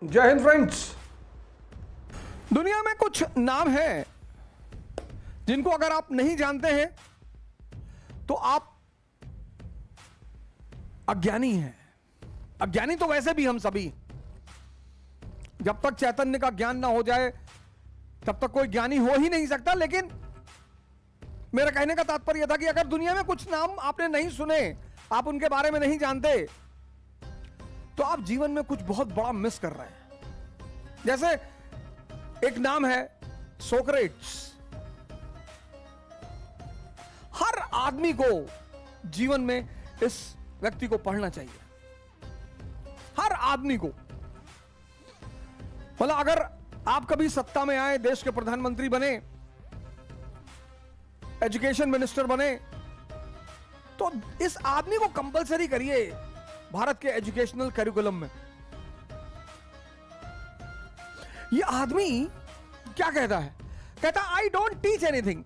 जय हिंद फ्रेंड्स। दुनिया में कुछ नाम हैं जिनको अगर आप नहीं जानते हैं तो आप अज्ञानी हैं। अज्ञानी तो वैसे भी हम सभी, जब तक चैतन्य का ज्ञान ना हो जाए तब तक कोई ज्ञानी हो ही नहीं सकता। लेकिन मेरा कहने का तात्पर्य यह था कि अगर दुनिया में कुछ नाम आपने नहीं सुने, आप उनके बारे में नहीं जानते, तो आप जीवन में कुछ बहुत बड़ा मिस कर रहे हैं। जैसे एक नाम है सोक्रेट्स। हर आदमी को जीवन में इस व्यक्ति को पढ़ना चाहिए, हर आदमी को। मतलब अगर आप कभी सत्ता में आए, देश के प्रधानमंत्री बने, एजुकेशन मिनिस्टर बने, तो इस आदमी को कंपलसरी करिए भारत के एजुकेशनल करिकुलम में। ये आदमी क्या कहता है? कहता आई डोंट टीच एनीथिंग।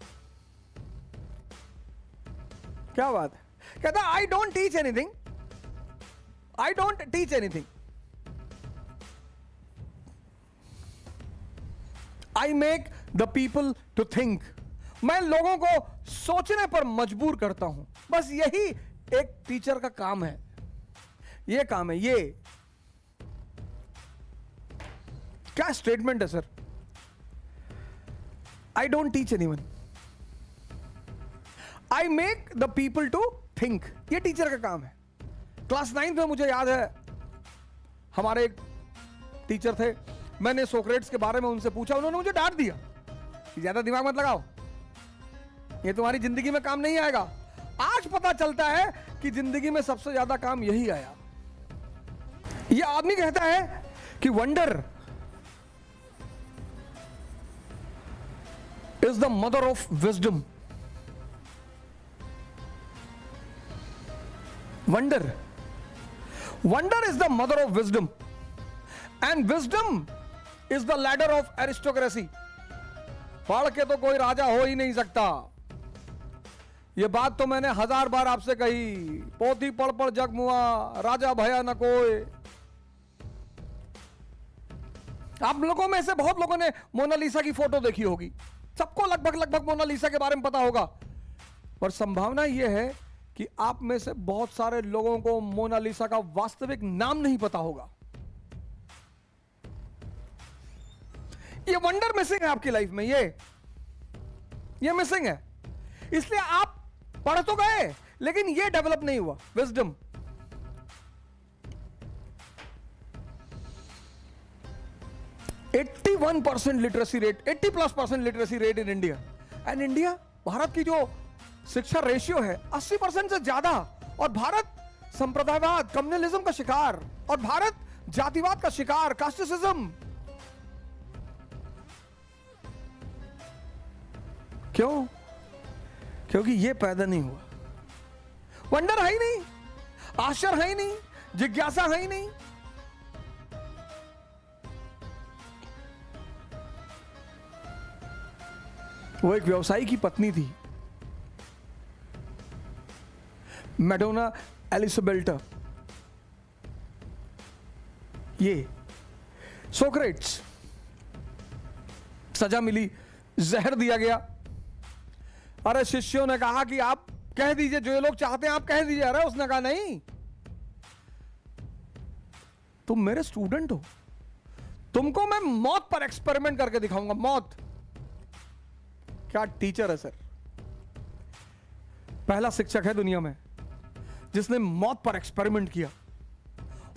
क्या बात है? कहता I don't teach anything, I don't teach anything, I make the people to think. मैं लोगों को सोचने पर मजबूर करता हूं। बस यही एक टीचर का काम है, ये काम है। ये क्या स्टेटमेंट है sir? I don't teach anyone, I make the people to think. ये टीचर का काम है। क्लास 9 में मुझे याद है, हमारे एक टीचर थे, मैंने सोक्रेट्स के बारे में उनसे पूछा, उन्होंने मुझे डांट दिया कि ज्यादा दिमाग मत लगाओ, ये तुम्हारी जिंदगी में काम नहीं आएगा। आज पता चलता है कि जिंदगी में सबसे ज्यादा काम यही आया। ये आदमी कहता है कि wonder is the mother of wisdom. Wonder is the mother of wisdom and wisdom is the ladder of aristocracy. पढ़ के तो कोई राजा हो ही नहीं सकता। ये बात तो मैंने 1000 बार आपसे कही। पोथी पढ़ पढ़ जग मुआ, राजा भया न कोई। आप लोगों में से बहुत लोगों ने मोनालिसा की फोटो देखी होगी, सबको लगभग मोनालिसा के बारे में पता होगा। पर संभावना यह है कि आप में से बहुत सारे लोगों को मोनालिसा का वास्तविक नाम नहीं पता होगा। ये वंडर मिसिंग है आपकी लाइफ में, ये मिसिंग है। इसलिए आप पढ़ तो गए लेकिन ये डेवलप नहीं हुआ, wisdom. Literacy rate, 80+% literacy rate in India. And India, Bharat की जो शिक्षा रेशियो है 80% से ज्यादा। और भारत संप्रदायवाद, कम्युनलिज्म का शिकार, और भारत जातिवाद का शिकार, कास्टिसिज्म। क्यों? क्योंकि ये पैदा नहीं हुआ। वंडर है ही नहीं, आश्चर्य है ही नहीं, जिज्ञासा है ही नहीं। वो एक व्यवसायी की पत्नी थी, मैडोना एलिसबेल्टा। ये सोक्रेट्स, सजा मिली, जहर दिया गया। अरे शिष्यों ने कहा कि आप कह दीजिए, जो ये लोग चाहते हैं आप कह दीजिए। अरे उसने कहा नहीं, तुम मेरे स्टूडेंट हो, तुमको मैं मौत पर एक्सपेरिमेंट करके दिखाऊंगा। मौत। क्या टीचर है सर! पहला शिक्षक है दुनिया में जिसने मौत पर एक्सपेरिमेंट किया,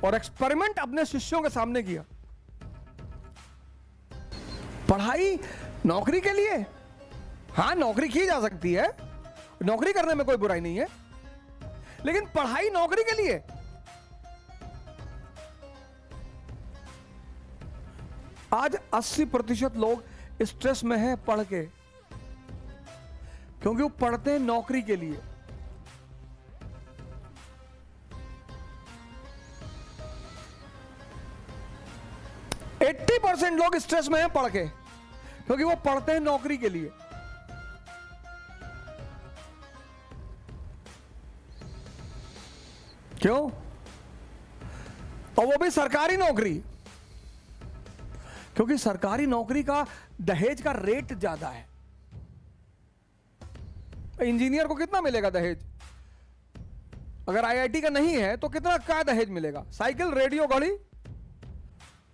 और एक्सपेरिमेंट अपने शिष्यों के सामने किया। पढ़ाई नौकरी के लिए, हां नौकरी की जा सकती है, नौकरी करने में कोई बुराई नहीं है, लेकिन पढ़ाई नौकरी के लिए। आज 80% लोग स्ट्रेस में हैं पढ़ के, क्योंकि वो पढ़ते हैं नौकरी के लिए। % लोग स्ट्रेस में हैं पढ़ के, क्योंकि वो पढ़ते हैं नौकरी के लिए। क्यों? और वो भी सरकारी नौकरी। क्योंकि सरकारी नौकरी का दहेज का रेट ज्यादा है। इंजीनियर को कितना मिलेगा दहेज? अगर आईआईटी का नहीं है तो कितना क्या दहेज मिलेगा? साइकिल, रेडियो, घड़ी।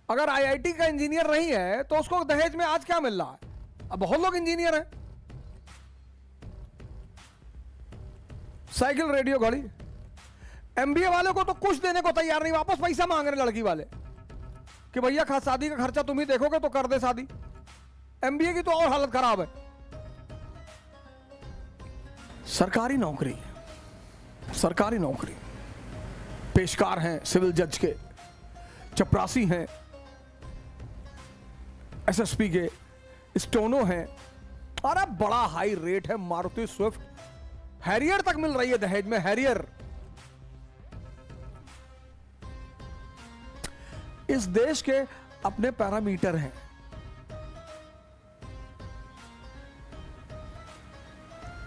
अगर आईआईटी का इंजीनियर नहीं है तो उसको दहेज में आज क्या मिल रहा है? अब बहुत लोग इंजीनियर हैं। साइकिल, रेडियो, घड़ी। एमबीए वाले को तो कुछ देने को तैयार नहीं, वापस पैसा मांग रहे लड़की वाले कि भैया शादी का खर्चा तुम ही देखोगे तो कर दे शादी। एमबीए की तो और हालत खराब है। सरकारी नौकरी, सरकारी नौकरी, पेशकार हैं सिविल जज के, चपरासी हैं एसएसपी के, स्टोनो हैं। अरे बड़ा हाई रेट है। मारुति स्विफ्ट, हैरियर तक मिल रही है दहेज में, हैरियर। इस देश के अपने पैरामीटर हैं।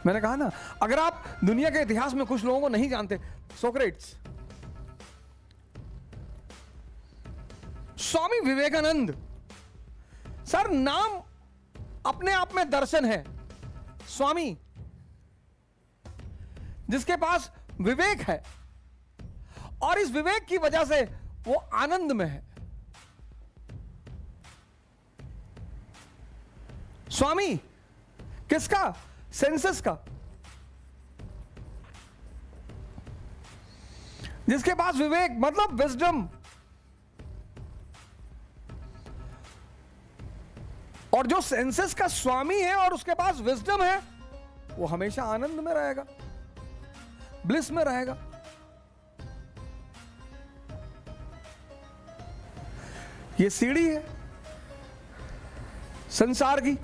मैंने कहा ना, अगर आप दुनिया के इतिहास में कुछ लोगों को नहीं जानते, सोक्रेट्स, स्वामी विवेकानंद, सर नाम अपने आप में दर्शन है। स्वामी, जिसके पास विवेक है और इस विवेक की वजह से वो आनंद में है। स्वामी किसका? सेंसस का। जिसके पास विवेक मतलब विजडम, और जो सेंसस का स्वामी है और उसके पास विजडम है, वो हमेशा आनंद में रहेगा, ब्लिस में रहेगा। ये सीढ़ी है संसार की।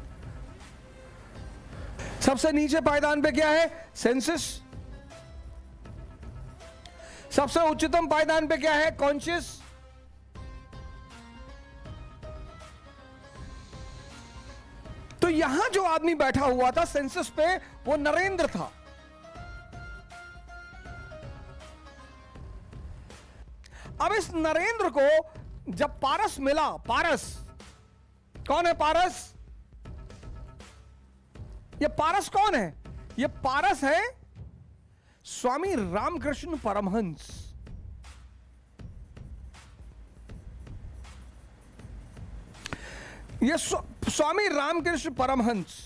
सबसे नीचे पायदान पे क्या है? सेंसस। सबसे उच्चतम पायदान पे क्या है? कॉन्शियस। तो यहां जो आदमी बैठा हुआ था सेंसस पे, वो नरेंद्र था। अब इस नरेंद्र को जब पारस मिला, पारस कौन है? पारस, ये पारस कौन है? ये पारस है स्वामी रामकृष्ण परमहंस। ये स्वामी रामकृष्ण परमहंस।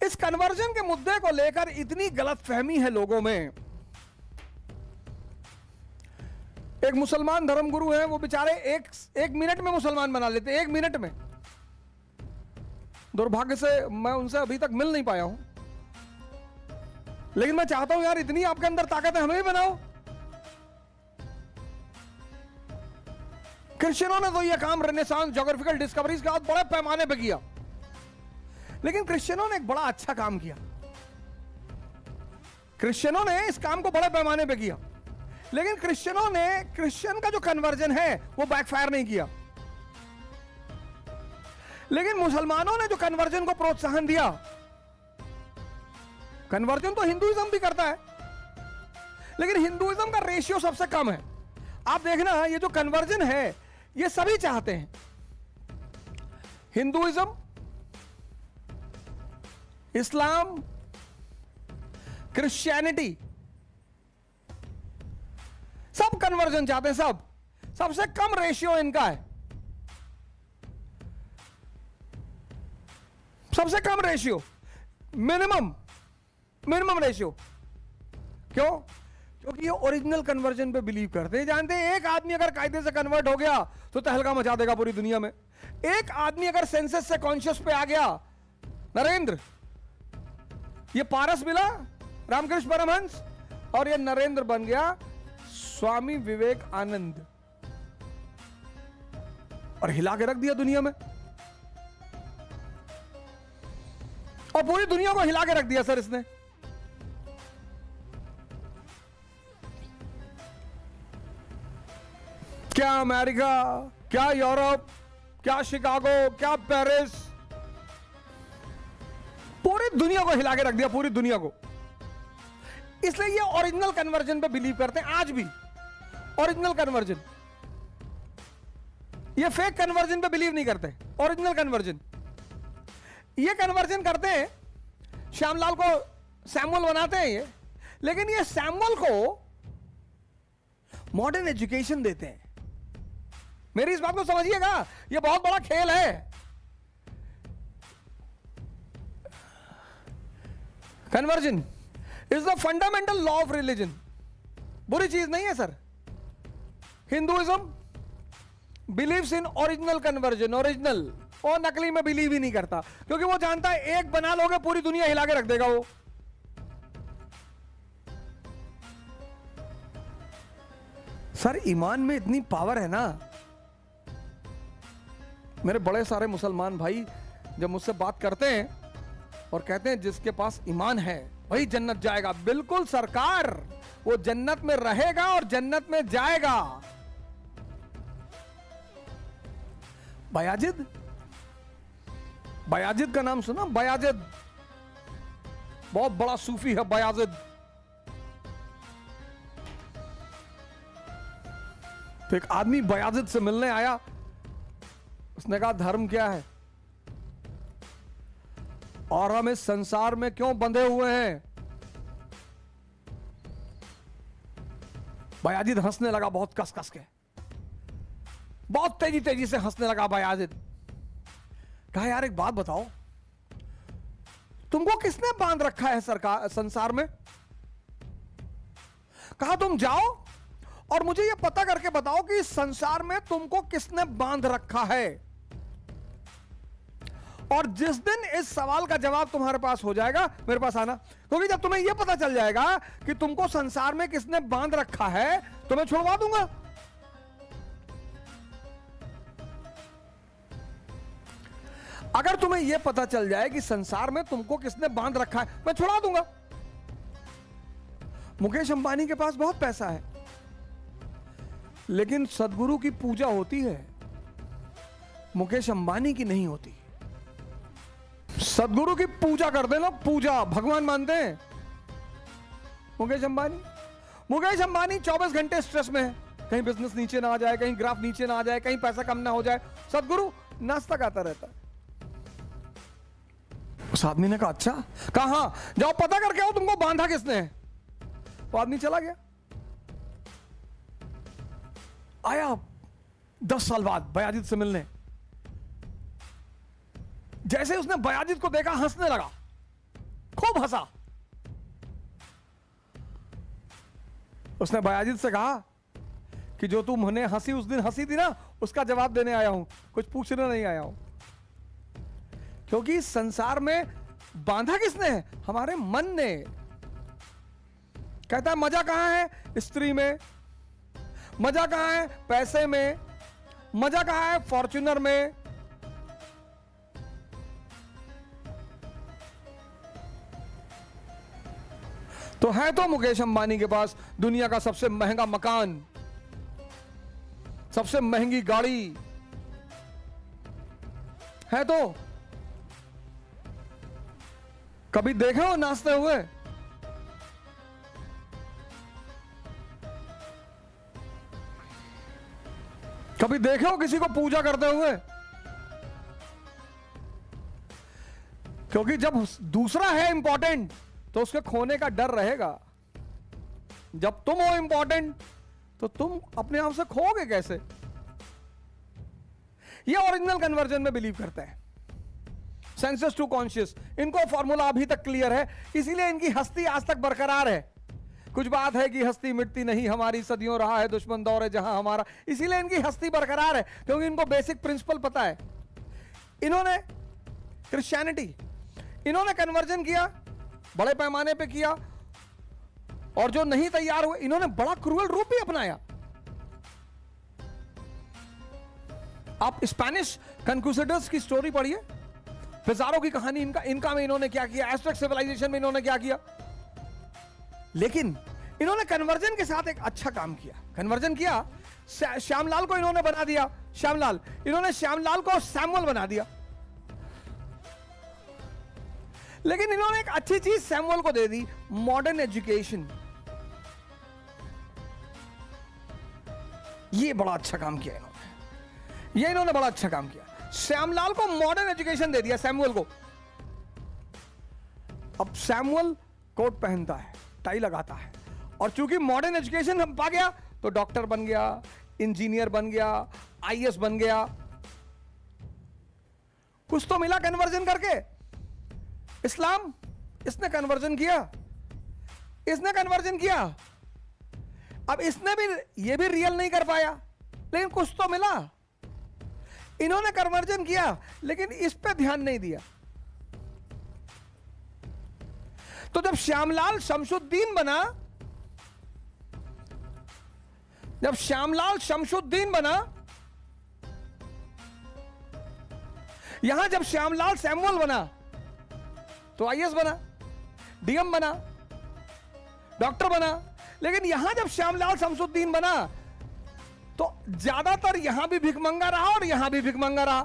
इस कन्वर्जन के मुद्दे को लेकर इतनी गलतफहमी है लोगों में। एक मुसलमान धर्मगुरु है, वो बेचारे एक मिनट में मुसलमान बना लेते, 1 मिनट में। दुर्भाग्य से मैं उनसे अभी तक मिल नहीं पाया हूं, लेकिन मैं चाहता हूं यार, इतनी आपके अंदर ताकत है, हमें भी बनाओ। क्रिश्चियनों ने तो यह काम रेनेसांस, ज्योग्राफिकल डिस्कवरीज के बाद बड़े पैमाने पर किया, लेकिन क्रिश्चियनों ने एक बड़ा अच्छा काम किया। क्रिश्चियनों ने इस काम को बड़े पैमाने पर किया, लेकिन क्रिश्चियन का जो कन्वर्जन है वो बैकफायर नहीं किया। लेकिन मुसलमानों ने जो कन्वर्जन को प्रोत्साहन दिया, कन्वर्जन तो हिंदुइज्म भी करता है, लेकिन हिंदुइज्म का रेशियो सबसे कम है। आप देखना, ये जो कन्वर्जन है ये सभी चाहते हैं। हिंदुइज्म, इस्लाम, क्रिश्चियनिटी, सब कन्वर्जन चाहते हैं। सबसे कम रेशियो इनका है, सबसे कम रेशियो, मिनिमम रेशियो। क्यों? क्योंकि ये ओरिजिनल कन्वर्जन पे बिलीव करते हैं। जानते हैं, एक आदमी अगर कायदे से कन्वर्ट हो गया तो तहलका मचा देगा पूरी दुनिया में। एक आदमी अगर सेंसस से कॉन्शियस पे आ गया, नरेंद्र, ये पारस मिला रामकृष्ण परमहंस, और ये नरेंद्र बन गया स्वामी विवेकानंद, और हिला के रख दिया दुनिया में, और पूरी दुनिया को हिला के रख दिया सर इसने। क्या अमेरिका, क्या यूरोप, क्या शिकागो, क्या पेरिस, पूरी दुनिया को हिला के रख दिया, पूरी दुनिया को। इसलिए ये ओरिजिनल कन्वर्जन पे बिलीव करते हैं आज भी। ओरिजिनल कन्वर्जन, ये फेक कन्वर्जन पे बिलीव नहीं करते, ओरिजिनल कन्वर्जन। ये कन्वर्जन करते हैं, श्यामलाल को सैमुअल बनाते हैं ये, लेकिन ये सैमुअल को मॉडर्न एजुकेशन देते हैं। मेरी इस बात को समझिएगा, ये बहुत बड़ा खेल है। Conversion is the fundamental law of religion. बुरी चीज नहीं है sir. Hinduism believes in original conversion, original, और नकली में बिलीव ही नहीं करता, क्योंकि वो जानता है एक बना लोगे पूरी दुनिया हिला के रख देगा वो। सर ईमान में इतनी पावर है ना। मेरे बड़े सारे मुसलमान भाई जब मुझसे बात करते हैं और कहते हैं जिसके पास ईमान है वही जन्नत जाएगा। बिल्कुल सरकार, वो जन्नत में रहेगा और जन्नत में जाएगा। बयाजिद, बयाजिद का नाम सुना? बयाजिद बहुत बड़ा सूफी है बयाजिद। तो एक आदमी बयाजिद से मिलने आया, उसने कहा धर्म क्या है और हम इस संसार में क्यों बंधे हुए हैं? बयाजिद हंसने लगा बहुत कस कस के, बहुत तेजी तेजी से हंसने लगा बयाजिद। कहा यार एक बात बताओ, तुमको किसने बांध रखा है सरकार संसार में? कहा तुम जाओ और मुझे यह पता करके बताओ कि इस संसार में तुमको किसने बांध रखा है। और जिस दिन इस सवाल का जवाब तुम्हारे पास हो जाएगा मेरे पास आना, क्योंकि जब तुम्हें यह पता चल जाएगा कि तुमको संसार में किसने बांध रखा है तो मैं छुड़वा दूंगा। अगर तुम्हें यह पता चल जाए कि संसार में तुमको किसने बांध रखा है मैं छुड़ा दूंगा। मुकेश अंबानी के पास बहुत पैसा है, लेकिन सदगुरु की पूजा होती है, मुकेश अंबानी की नहीं होती। सदगुरु की पूजा करते हैं लोग, पूजा भगवान मानते हैं। मुकेश अंबानी 24 घंटे स्ट्रेस में है, कहीं बिजनेस नीचे ना आ जाए, कहीं ग्राफ नीचे ना आ जाए, कहीं पैसा कम ना हो जाए। सदगुरु नाश्ता खाता रहता है। उस आदमी ने कहा अच्छा, कहा हाँ जाओ पता करके आओ तुमको बांधा किसने है। वो आदमी चला गया, आया 10 साल बाद बयाजिद से मिलने। जैसे उसने बयाजिद को देखा हंसने लगा, खूब हंसा। उसने बयाजिद से कहा कि जो तुमने हंसी उस दिन हंसी थी ना, उसका जवाब देने आया हूं, कुछ पूछने नहीं आया हूं। क्योंकि संसार में बांधा किसने है? हमारे मन ने। कहता है मजा कहां है? स्त्री में। मजा कहां है? पैसे में। मजा कहां है? फॉर्च्यूनर में। तो है तो मुकेश अंबानी के पास दुनिया का सबसे महंगा मकान, सबसे महंगी गाड़ी है। तो कभी देखे हो नाचते हुए? कभी देखे हो किसी को पूजा करते हुए? क्योंकि जब दूसरा है इंपॉर्टेंट तो उसके खोने का डर रहेगा। जब तुम हो इंपॉर्टेंट तो तुम अपने आप से खोगे कैसे? ये ओरिजिनल कन्वर्जन में बिलीव करते हैं, सेंसेस टू कॉन्शियस। इनको फॉर्मूला अभी तक क्लियर है, इसीलिए इनकी हस्ती आज तक बरकरार है। कुछ बात है कि हस्ती मिटती नहीं हमारी, सदियों रहा है दुश्मन दौर है जहां हमारा, इसीलिए इनकी हस्ती बरकरार है, क्योंकि इनको बेसिक प्रिंसिपल पता है। इन्होंने क्रिश्चियनिटी, इन्होंने कन्वर्जन किया, बड़े पैमाने पे किया, और जो नहीं तैयार हुए इन्होंने बड़ा क्रूअल रूप भी अपनाया। आप स्पेनिश कन्क्विजिटर्स की स्टोरी पढ़िए, पिज़ारो की कहानी, इनका में इन्होंने क्या किया, एस्टेक सिविलाइजेशन में इन्होंने क्या किया। लेकिन इन्होंने कन्वर्जन के साथ एक अच्छा काम किया। कन्वर्जन किया, श्यामलाल को इन्होंने बना दिया श्यामलाल, इन्होंने श्यामलाल को सैमुअल बना दिया। लेकिन इन्होंने एक अच्छी चीज सैमुअल को दे दी, मॉडर्न एजुकेशन। ये बड़ा अच्छा काम किया इन्होंने। ये इन्होंने बड़ा अच्छा काम किया। श्यामलाल को मॉडर्न एजुकेशन दे दिया, सैमुअल को। अब सैमुअल कोट पहनता है, टाई लगाता है, और चूंकि मॉडर्न एजुकेशन हम पा गया तो डॉक्टर बन गया, इंजीनियर बन गया, आईएएस बन गया। कुछ तो मिला कन्वर्जन करके। इस्लाम, इसने कन्वर्जन किया, इसने कन्वर्जन किया। अब इसने भी, ये भी रियल नहीं कर पाया, लेकिन कुछ तो मिला। इन्होंने कन्वर्जन किया लेकिन इस पे ध्यान नहीं दिया। तो जब श्यामलाल शमशुद्दीन बना, जब श्यामलाल शमशुद्दीन बना, यहां जब श्यामलाल सैमुअल बना तो आईएएस बना, डीएम बना, डॉक्टर बना। लेकिन यहां जब श्यामलाल शमशुद्दीन बना तो ज्यादातर यहां भी भिखमंगा रहा और यहां भी भिखमंगा रहा।